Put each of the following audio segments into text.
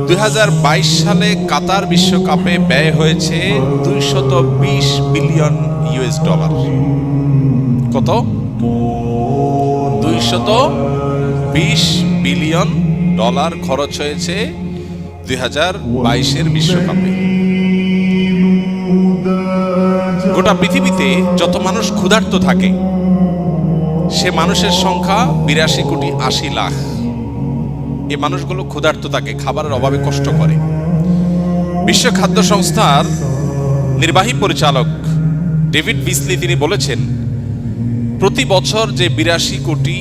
2022 সালে কাতার বিশ্বকাপে ব্যয় হয়েছে 220 বিলিয়ন ইউএস ডলার। কত? 220 বিলিয়ন ডলার খরচ হয়েছে 2022-এর বিশ্বকাপে। গোটা পৃথিবীতে যত মানুষ ক্ষুধার্ত থাকে সে মানুষের সংখ্যা 82 কোটি 80 লাখ। এই মানুষগুলো ক্ষুধার্ত থাকে, খাবারের অভাবে কষ্ট করে। বিশ্ব খাদ্য সংস্থার নির্বাহী পরিচালক ডেভিড বিসলি তিনি বলেছেন, প্রতি বছর যে 82 কোটি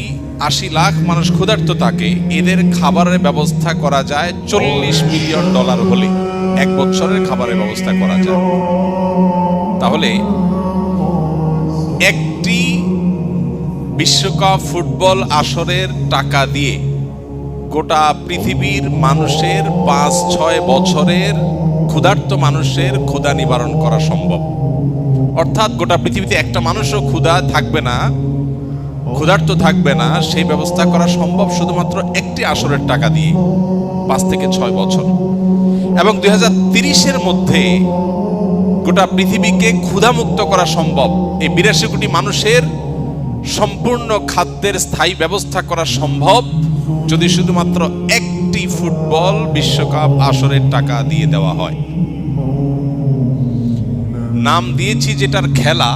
80 লাখ মানুষ ক্ষুধার্ত থাকে, এদের খাবারের ব্যবস্থা করা যায় 40 বিলিয়ন ডলার হলে এক বছরের খাবারের ব্যবস্থা করা যায়। তাহলে একটি বিশ্বকাপ ফুটবল আসরের টাকা দিয়ে গোটা পৃথিবীর মানুষের 5-6 বছরের ক্ষুধার্ত মানুষের ক্ষুধা নিবারণ করা সম্ভব। অর্থাৎ গোটা পৃথিবীতে একটা মানুষও ক্ষুধার্ত থাকবে না, সেই ব্যবস্থা করা সম্ভব শুধুমাত্র একটি আসরের টাকা দিয়ে 5 থেকে 6 বছর। এবং 2030-এর মধ্যে গোটা পৃথিবীকে ক্ষুধামুক্ত করা সম্ভব। এই 82 কোটি মানুষের সম্পূর্ণ খাদ্যের স্থায়ী ব্যবস্থা করা সম্ভব যদি শুধুমাত্র একটি ফুটবল বিশ্বকাপ আসরের টাকা দিয়ে দেওয়া হয়। নাম দিয়েছি যেটার খেলা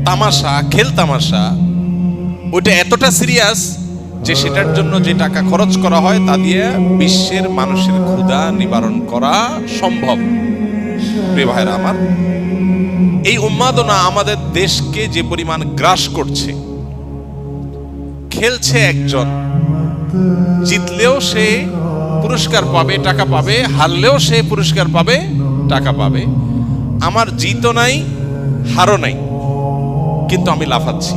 তামাশা, খেল তামাশা, ওইটা এতটা সিরিয়াস যে সেটার জন্য যে টাকা খরচ করা হয় তা দিয়ে বিশ্বের মানুষের ক্ষুধা নিবারণ করা সম্ভব। প্রিয় ভাইরা আমার, এই উন্মাদনা আমাদের দেশকে যে পরিমাণ গ্রাস করছে, খেলছে একজন, জিতলেও সে পুরস্কার পাবে, টাকা পাবে, হারলেও সে পুরস্কার পাবে, টাকা পাবে। আমার জিতও নাই, হারও নাই, কিন্তু আমি লাফাচ্ছি,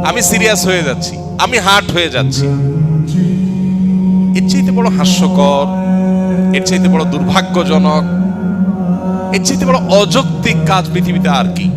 আমি সিরিয়াস হয়ে যাচ্ছি, আমি হার্ট হয়ে যাচ্ছি। এর চাইতে বড় হাস্যকর, এর চাইতে বড় দুর্ভাগ্যজনক, এর চাইতে বড় অযৌক্তিক কাজ পৃথিবীতে আর কি?